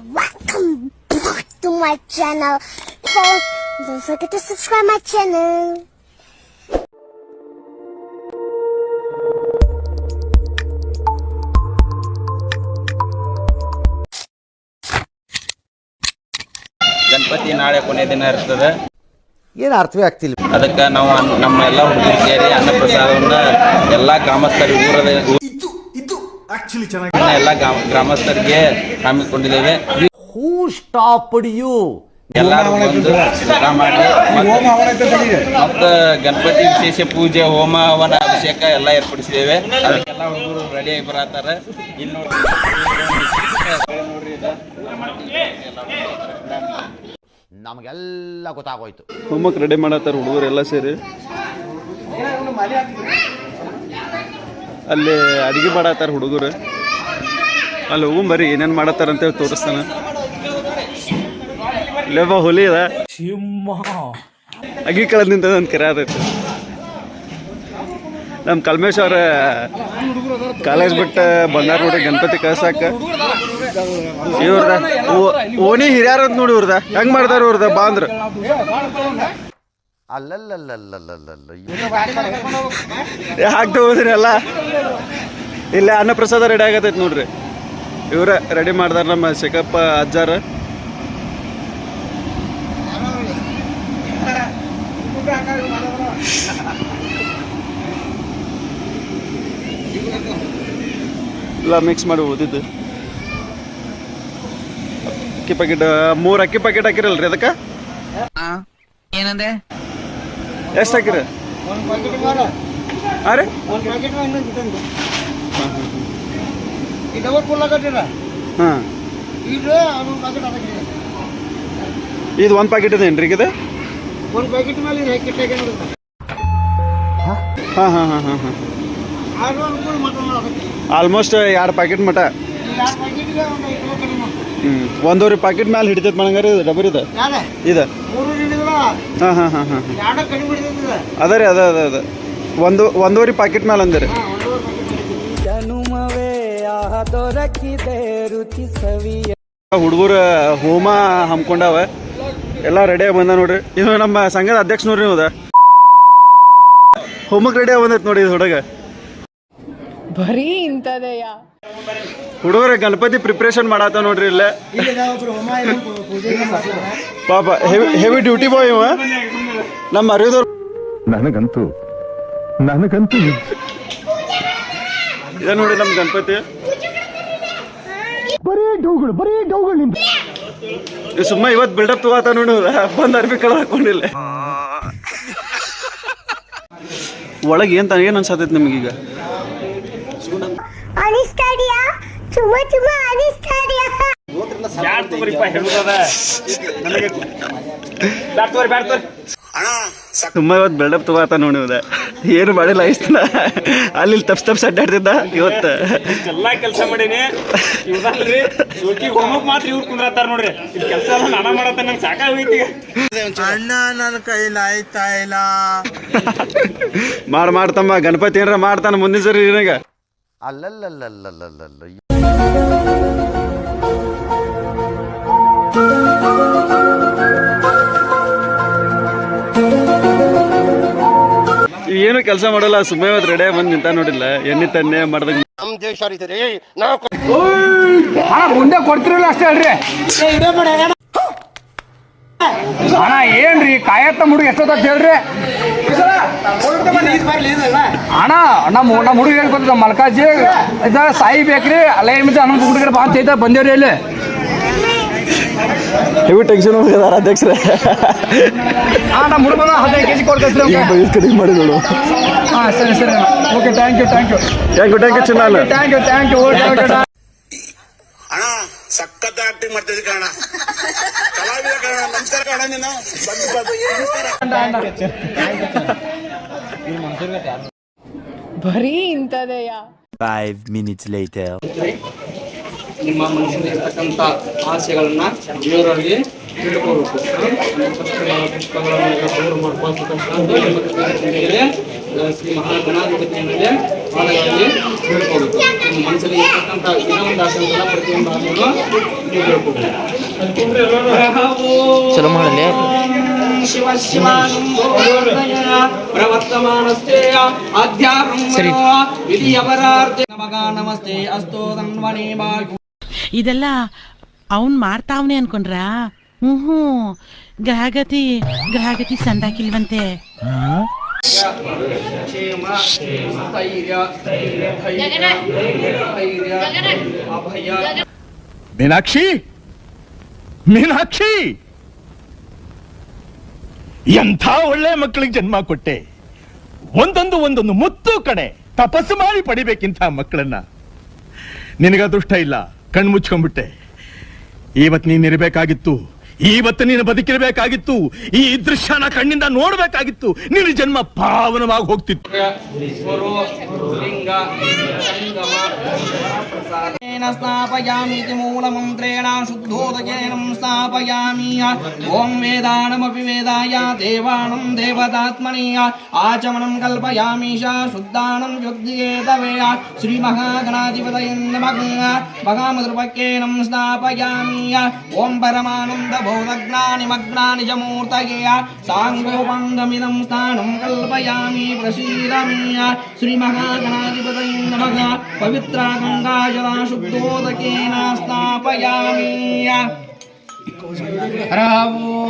welcome back to my channel. Don't forget to subscribe my channel. Ganapati ನಾಳೆ ಕೊನೆ ದಿನ ಇರ್ತದೆ. ಏನು ಅರ್ಥವೇ ಆಗ್ತಿಲ್ಲ. ಅದಕ್ಕೆ ನಾವು ನಮ್ಮ ಎಲ್ಲ ಹುಡುಗರು ಸೇರಿ ಅನ್ನ ಪ್ರಸಾದವನ್ನ ಎಲ್ಲ ಗ್ರಾಮಸ್ಥರಿಗೆ ಎಲ್ಲ ಗ್ರಾಮಸ್ಥರಿಗೆ ಹಮ್ಮಿಕೊಂಡಿದ್ದೇವೆ. ಹೂ ಸ್ಟಾಪ್ಡ್ ಯು ಎಲ್ಲರೂ ಬಂದು ಊಟ ಮಾಡಿ ಮತ್ತು ಗಣಪತಿ ವಿಶೇಷ ಪೂಜೆ ಹೋಮ ಹವನ ಅಭಿಷೇಕ ಎಲ್ಲ ಏರ್ಪಡಿಸಿದ್ದೇವೆ. ಅದಕ್ಕೆಲ್ಲ ಹುಡುಗರು ರೆಡಿಯಾಗಿ ಬರತ್ತಾರೆ. ಇಲ್ಲಿ ನೋಡ್ರಿ ನಮಗೆಲ್ಲ ಗೊತ್ತಾಗೋಯ್ತು. ಹೋಮಕ್ಕೆ ರೆಡಿ ಮಾಡತ್ತಾರ ಹುಡುಗರು ಎಲ್ಲ ಸೇರಿ. ಅಲ್ಲಿ ಅಡಿಗೆ ಮಾಡತ್ತಾರ ಹುಡುಗರು. ಅಲ್ಲಿ ಹೋಗುಂಬರಿ ಏನೇನು ಮಾಡತ್ತಾರ ಅಂತೇಳಿ ತೋರಿಸ್ತಾನ. ಲೇಬ ಹುಲಿ ಅದ ಅಗಿ ಕಳೆದ ನಿಂತದ ಅಂತ ಕರೆ ಆದೈತೆ. ನಮ್ಮ ಕಲ್ಮೇಶ್ ಅವ್ರ ಕಾಲೇಜ್ ಬಿಟ್ಟು ಬಂದಾರ ನೋಡಿ ಗಣಪತಿ ಕಳ್ಸಾಕ. ಇವ್ರದ ಓಣಿ ಹಿರಿಯಾರ ಅಂತ ನೋಡಿ ಇವ್ರದ ಹೆಂಗ್ ಮಾಡ್ತಾರ ಇವ್ರದ ಬಾ ಅಂದ್ರ ಅಲ್ಲಲ್ಲಲ್ಲಲ್ಲಲ್ಲಲ್ಲ ಹಾಕ್ತಾ ಹೋದ್ರಿ ಎಲ್ಲ. ಇಲ್ಲೇ ಅನ್ನ ಪ್ರಸಾದ ರೆಡಿ ಆಗತೈತಿ ನೋಡ್ರಿ. ಇವ್ರ ರೆಡಿ ಮಾಡ್ದಾರ ನಮ್ಮ ಶೇಖಪ್ಪ ಅಜ್ಜಾರ. ಎಲ್ಲ ಮಿಕ್ಸ್ ಮಾಡಿ ಓದಿದ್ದು. ಅಕ್ಕಿ ಪ್ಯಾಕೆಟ್ 3 ಅಕ್ಕಿ ಪ್ಯಾಕೆಟ್ ಹಾಕಿರಲ್ರಿ ಅದಕ್ಕೆ ಏನಂದೆ? ಎಷ್ಟು ಹಾಕಿರ? ಹಾಂ ರೀ ಹಾಂ ಇದು 1 ಪ್ಯಾಕೆಟ್ ಇದೇನ್ರಿ ಇದು? ಹಾಂ ಹಾಂ ಹಾಂ ಹಾಂ ಹಾಂ ಆಲ್ಮೋಸ್ಟ್ 2 ಪ್ಯಾಕೆಟ್ ಮಟ. ಒಂದೂವರೆ ಪ್ಯಾಕೆಟ್ ಮ್ಯಾಲೆ ಹಿಡಿತೈತೆ ಮಣಂಗಾರಿ ಇದು ಡಬರಿ ಇದು ಇದು. ಹಾಂ ಹಾಂ ಹಾಂ ಹಾಂ ಅದ ರೀ ಅದ ಒಂದೂವರೆ ಪ್ಯಾಕೆಟ್ ಮ್ಯಾಲೆ ಅಂದ್ರಿ. ಹುಡುಗರು ಹೋಮ ಹಮ್ಕೊಂಡಾವ ಎಲ್ಲ ರೆಡಿಯಾಗಿ ಬಂದ ನೋಡ್ರಿ. ಇದು ನಮ್ಮ ಸಂಘದ ಅಧ್ಯಕ್ಷ ನೋಡ್ರಿ. ನೀವು ಹೋಮಕ್ಕೆ ರೆಡಿಯಾಗಿ ಬಂದೈತೆ ನೋಡಿ ಇದು ಹುಡುಗ. ಬರೀ ಇಂಥದೆಯ ಹುಡುಗರ ಗಣಪತಿ ಪ್ರಿಪ್ರೇಷನ್ ಮಾಡತ್ತ ನೋಡ್ರಿ ಇಲ್ಲೇ. ಪಾಪ ಹೆವಿ ಡ್ಯೂಟಿ ಬಾಯ್ ಇವ ನಮ್ಮ ಅರಿದವ್ರು. ನನಗಂತೂ ಇದ ನೋಡಿ ನಮ್ಮ ಗಣಪತಿ. ಸುಮ್ಮ ಇವತ್ತು ಬಿಲ್ಡಪ್ ತಗೋತ ನೋಡಿ ಬಂದ್ ಅರ್ಬಿ ಕಳ ಹಾಕೊಂಡಿಲ್ಲ. ಒಳಗೆ ಏನು ಅನ್ಸತೈತಿ ನಿಮಗೀಗ? ಅನಿಸ್ತಾಡಿಯಾ ಚುಮ್ಮ ಚುಮ್ಮ ಅನಿಸ್ತಾಡಿಯಾ ಸುಮ್ಮ ಇವತ್ತು ಬಿಲ್ಡಪ್ ತಗೋತ ನೋಡಿದ ಏನು ಮಾಡಿಲ್ಲ. ಇಷ್ಟನ ಅಲ್ಲಿ ತಪ್ಸ್ ಅಡ್ಡಾಡ್ತಿದ್ದ. ಇವತ್ತು ಎಲ್ಲಾ ಕೆಲಸ ಮಾಡೀನಿ. ಇವ್ರಿ ಹೋಮಕ್ ಮಾತ್ರ ಇವ್ರು ಕುಂದ್ರತ್ತಾರ ನೋಡ್ರಿ. ಇಲ್ಲಿ ಕೆಲಸ ಎಲ್ಲ ನಾನ ಮಾಡತ್ತ ನಂಗೆ ಸಾಕಾಗೈತಿ. ಅಣ್ಣ ನನ್ನ ಕೈಲಿ ಆಯ್ತಾ ಇಲ್ಲ. ಮಾಡ್ತಮ್ಮ ಗಣಪತಿ ಏನಾರ ಮಾಡ್ತಾನ ಮುಂದಿನ ಸರಿ ನಿನಗ. ಅಲ್ಲಲ್ಲಲ್ಲಲ್ಲಲ್ಲಲ್ಲ ಏನು ಕೆಲಸ ಮಾಡಲ್ಲ. ಸುಮ್ಮನೆ ಇವತ್ತು ರೆಡಿ ಬಂದು ನಿಂತ ನೋಡಿಲ್ಲ. ಎಣ್ಣೆ ತಣ್ಣೆ ಮಾಡ್ದಂಗ ಮುಂದೆ ಕೊಡ್ತಿರಲ್ಲ ಅಷ್ಟೇ ಅಲ್ರಿ ಅಣ್ಣ. ಏನ್ರಿ ಕಾಯತ್ತ ಹುಡುಗ ಎಷ್ಟೊತ್ತ ಹೇಳ್ರಿ ಅಣ್ಣ. ನಮ್ಮ ಹುಡುಗ ಏನ್ ಗೊತ್ತ ಮಲ್ಕಾಜಿ ಇದ ಸಾಯಿ ಬೇಕ್ರಿ ಅಲ್ಲೇ ಹನ್ನೊಂದು ಹುಡುಗರ ಬಾ ಅಂತ ಬಂದೇವ್ರಿ ಇಲ್ಲಿ. ಹೆವಿ ಟೆನ್ಷನ್ ಹೋಗಿದಾರ ಅಧ್ಯಕ್ಷರೇ. ನಮ್ಮ ಹುಡುಗ 15 kg ಕೊಡ್ತೈತ್ರಿ. ಕಡಿಮೆ ಮಾಡಿ ನೋಡು. ಹಾಂ ಸರಿ ಓಕೆ ಥ್ಯಾಂಕ್ ಯು ಚಿನ್ನ. ಥ್ಯಾಂಕ್ ಯು ಅಣ್ಣ ಸಖತ್ ಆಕ್ಟಿಂಗ್ ಮಾಡ್ತಿದ್ದೆ ಕಣ. ಕಲಾವಿದ ಕಣ. ನಮಸ್ಕಾರ ಕಣ. ನೀನು ಬರೀ ಇಂಥದೆಯ. 5 minutes later. ನಿಮ್ಮ ಮನಸ್ಸಿನಲ್ಲಿರ್ತಕ್ಕಂಥ ಆಸೆಗಳನ್ನ ದೇವರಲ್ಲಿ ತಿಳ್ಕೋಬೇಕು. ಪುಷ್ಪಗಳನ್ನು ಗೌರವ ಮಾಡ್ಕೊಂಡು ಶ್ರೀ ಮಹಾಗಣಾಧಿಪತಿಯ ಮೇಲೆ ಪಾದಗಳಲ್ಲಿ ಹೇಳ್ಕೋಬೇಕು. ನಿಮ್ಮ ಮನಸ್ಸಲ್ಲಿ ಇರ್ತಕ್ಕಂಥ ಇನ್ನೊಂದು ಆಸೆಲ್ಲ ಪ್ರತಿಯೊಂದು ಆಸೆಗಳು ನೀವು ಹೇಳ್ಕೋಬೇಕು. ಚಲೋ ಮಾಡಲಿ. ಶಿವ ಪ್ರವರ್ತಮಾನಸ್ತೆ ಅಧ್ಯಾತ್ಮ ವಿಧಿಯವರಾರ್ಥ ನಮಗ ನಮಸ್ತೆ ಅಸ್ತೋ ತನ್ವನೇ ಬಾಯು. ಇದೆಲ್ಲ ಅವನ್ ಮಾಡ್ತಾವನೆ ಅನ್ಕೊಂಡ್ರ? ಗ್ರಹಗತಿ ಸಂದಾಕಿಲ್ವಂತೆ. ಕ್ಷೇಮ ಸ್ಥೈರ್ಯ ಅಭಯ. ಮೀನಾಕ್ಷಿ ಎಂಥ ಒಳ್ಳೆ ಮಕ್ಕಳಿಗೆ ಜನ್ಮ ಕೊಟ್ಟೆ. ಒಂದೊಂದು ಮುತ್ತು ಕಣೆ. ತಪಸ್ಸು ಮಾಡಿ ಪಡಿಬೇಕಿಂತ ಮಕ್ಕಳನ್ನ. ನಿನಗ ಅದೃಷ್ಟ ಇಲ್ಲ, ಕಣ್ಣು ಮುಚ್ಕೊಂಡ್ಬಿಟ್ಟೆ. ಇವತ್ತು ನೀನಿರಬೇಕಾಗಿತ್ತು, ಇವತ್ತು ನೀನು ಬದುಕಿರಬೇಕಾಗಿತ್ತು, ಈ ದೃಶ್ಯನ ಕಣ್ಣಿಂದ ನೋಡ್ಬೇಕಾಗಿತ್ತು. ನಿನ್ನ ಜನ್ಮ ಪಾವನವಾಗಿ ಹೋಗ್ತಿತ್ತು. ಸ್ಥಾಪಯಾಮಿ ಮೂಲಮಂತ್ರೇಣ ಶುದ್ಧೋದಕೇನ ಸ್ಥಾಪಯಾಮಿ. ಓಂ ವೇದಾನಮಪಿ ವೇದಾಯ ದೇವಾನಂ ದೇವತಾತ್ಮನಿ ಆಚಮನಂ ಕಲ್ಪಯಾಮೀಶ ಶುದ್ಧಾನಂ ಶುದ್ಧಿಯೇತವೇಯ. ಶ್ರೀ ಮಹಾಗಣಾಧಿಪತಯೇ ನಮಃ. ಮಹಾಮಧುರ್ವಕ್ಕೇನಂ ಸ್ಥಾಪಯಾಮಿ. ಓಂ ಪರಮಾನಂದ ಬೋಧಜ್ಞಾನಿ ಮಗ್ನಾನಿ ಚ ಮೂರ್ತಯೇ ಸಾಂಗೋಪಂಗಮಿದಂ ಸ್ಥಾನಂ ಕಲ್ಪಯಾಮಿ ಪ್ರಸೀದಮಿ. ಶ್ರೀ ಮಹಾಗಣಾಧಿಪತಯೇ ನಮಃ. ಪವಿತ್ರ ಗಂಗಾ ಜಲ ಶುದ್ಧೋದಕೇನ ಸ್ಥಾಪಯಾಮಿ.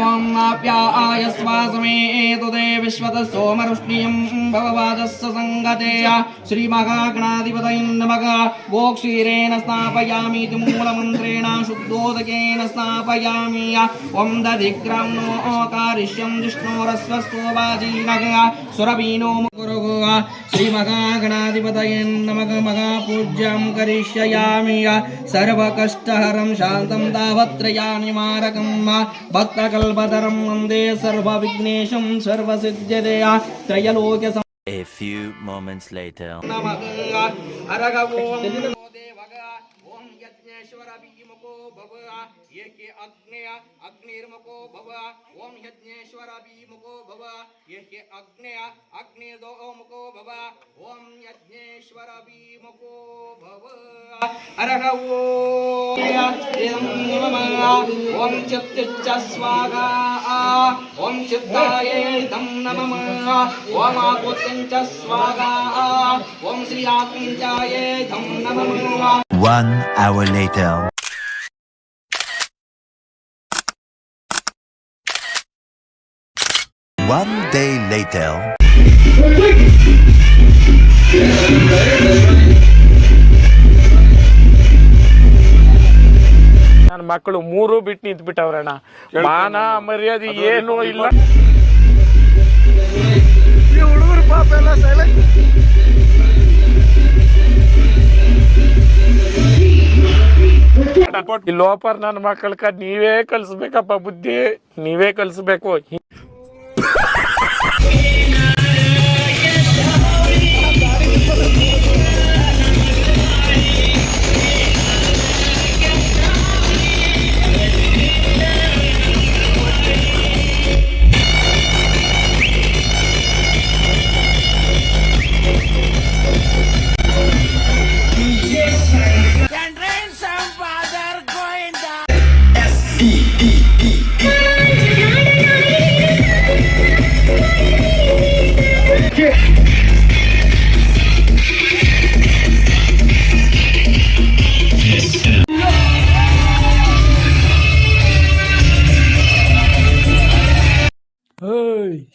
ಓಂ ಆಪ್ಯಾಯ ಸ್ವಾಸಮೇ ತುದೇ ವಿಶ್ವದ ಸೋಮರುಷ್ಣಿಯಂ ಭವವಾದಸ್ಸ ಸಂಗತೆಯ. ಶ್ರೀ ಮಹಾಗಣಾಧಿಪತಯೇ ನಮಃ. ಗೋಕ್ಷೀರೇಣ ಸ್ಥಾಪಯಾಮಿ ಮೂಲಮಂತ್ರೇಣ ಶುದ್ಧೋದಕೇನ ಸ್ಥಾಪಯಾಮಿ. ಓಂ ದಧಿಗ್ರಹ್ಣೋ ಕಾರಿಷ್ಯಂ ಜಿಷ್ಣೋರಸ್ವಸ್ಥೋ ವಾಜೀನಃ ಸುರವೀನೋ ಮುಗುರುಃ. ಶ್ರೀ ಮಹಾಗಣಾಧಿಪತಯೇ ನಮಃ. ಮಹಾಪೂಜ್ಯಂ ಕರಿಷ್ಯಾಮಿ. ಸರ್ವಕಷ್ಟಹರಂ ಶಾಂತಂ ತಾವತ್ರಯಾನಿ ಮಾರಕಂ ಭಕ್ತಕಲ್ಪತರಂ Vande ಸರ್ವವಿಘ್ನೇಶಂ ಸರ್ವಸಿದ್ಧ್ಯತೆಯ ತ್ರಯಲೋಕ್ಯ. A few moments later. ನಮಃ. ಅರಗ ಓಂ ದೇವಗ. ಓಂ ಯಜ್ಞೇಶ್ವರ ಭೀಮಕೋ ಭವ. ಏಕೆ ಅಗ್ನೇಯ ಅಗ್ನಿರ್ಮುಖೋ ಭವ. ಓಂ ಯಜ್ಞೇಶ್ವರ ಭೀಮಕೋ ಭವ. ಏಕೆ ಅಗ್ನೇಯ ಅಗ್ನಿರ್ದೋ ಮುಖೋ ಭವ. ಓಂ ಯಜ್ಞೇಶ್ವರ ಭೀಮಕೋ ಭವ. ಅರಗ ಓಂ ಚಿತ್ತ ಸ್ವಾಗ. ಓಂ ಚಿತ್ತಾಯೇ ಧಂ ನಮಃ. ಓಂ ಆಕುತ್ಯಂಚ ಸ್ವಾಗ. ಓಂ ಶ್ರೀ ಆತ್ಮೀಯಾಯೇ ಧಂ ನಮಃ. 1 hour later. One day later. ನನ್ನ ಮಕ್ಕಳು ಮೂರು ಬಿಟ್ಟು ನಿಂತು ಬಿಟ್ಟವ್ರಣ್ಣ. ಮಾನ ಮರ್ಯಾದೆ ಏನೂ ಇಲ್ಲ. ಹುಡುಗರು ಪಾಪ ಎಲ್ಲ ಸೈಲೆಂಟ್. ಈ ಲೋಪರ್ ನನ್ನ ಮಕ್ಕಳ ನೀವೇ ಕಲಿಸ್ಬೇಕಪ್ಪ. ಬುದ್ಧಿ ನೀವೇ ಕಲಿಸ್ಬೇಕು.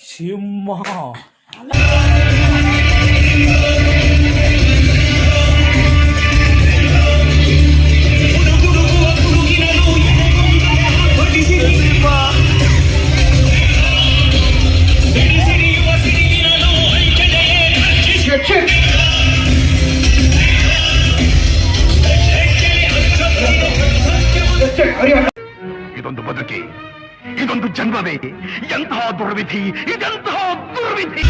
ಸಿಂಹ ಇದೊಂದು ಬದುಕಿ, ಇದೊಂದು ಜನ್ಮವೇ. ಎಂತಹ ದುರ್ವಿಧಿ, ಇದೆಂತಹ ದುರ್ವಿಧಿ.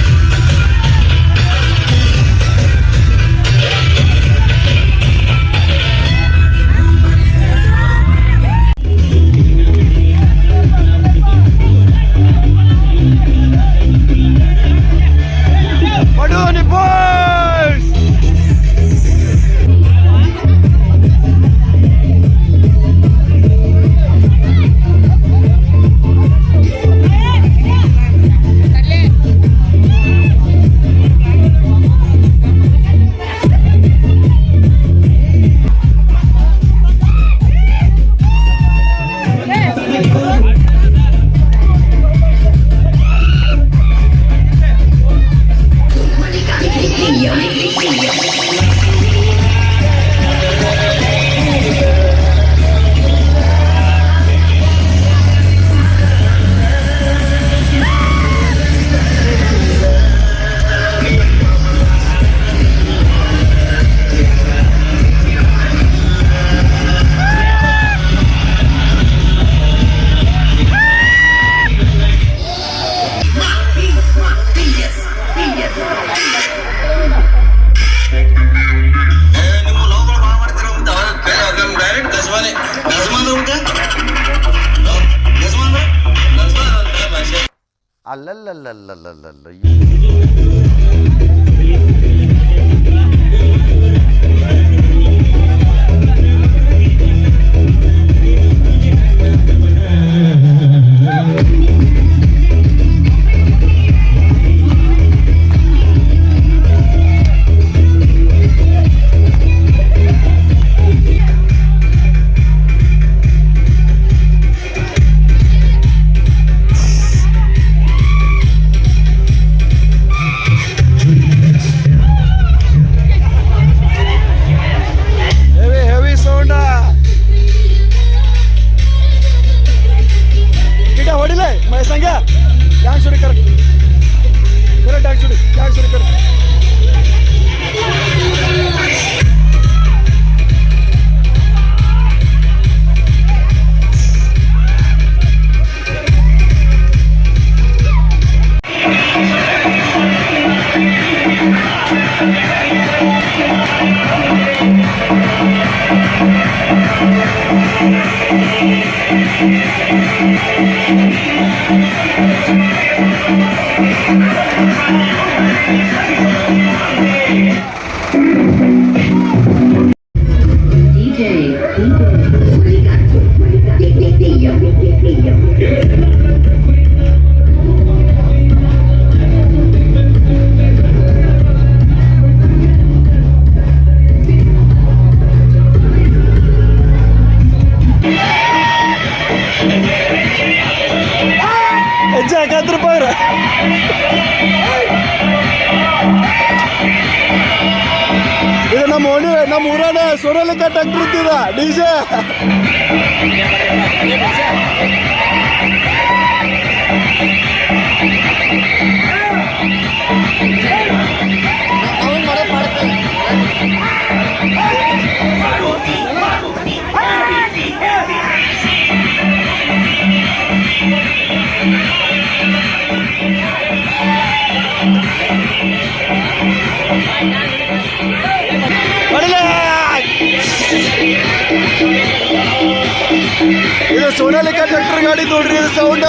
ಅಲ್ಲಲ್ಲಲ್ಲಲ್ಲಲ್ಲಲ್ಲ ಹೆವಿ ಸೌಂಡ ಗಿಡ ಹೊಡಿಲೆ ಮೈ ಸಂಗ ಡ್ಯಾನ್ಸ್ ಹೊಡಿ ಕರೆಕ್ಟ್ ಡ್ಯಾನ್ಸ್ ಹೊಡಿ ಕರೆಕ್ಟ್ ಹೆಜ್ಜೆ ಹಾಕತ್ರ ಪಾರ ಇದು ನಮ್ಮ ಊರಾನ ಸೋನಾಲಿಕ ಟ್ರ್ಯಾಕ್ಟರ್ ಇತ್ತಿದ ಡಿಜೆ ಇದು ಸೋನಾಲಿಕ ಟ್ರ್ಯಾಕ್ಟರ್ ಗಾಡಿ ನೋಡ್ರಿ ಇದು ಸೌಂಡ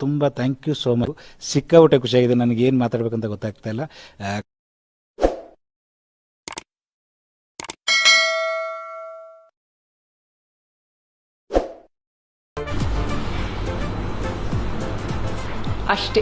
ತುಂಬ ಥ್ಯಾಂಕ್ ಯು ಸೋ ಮಚ್. ಸಿಕ್ಕಾಪಟ್ಟೆ ಖುಷಿಯಾಗಿದೆ. ನನಗೆ ಏನು ಮಾತಾಡ್ಬೇಕಂತ ಗೊತ್ತಾಗ್ತಾ ಇಲ್ಲ. ಅಷ್ಟೇ.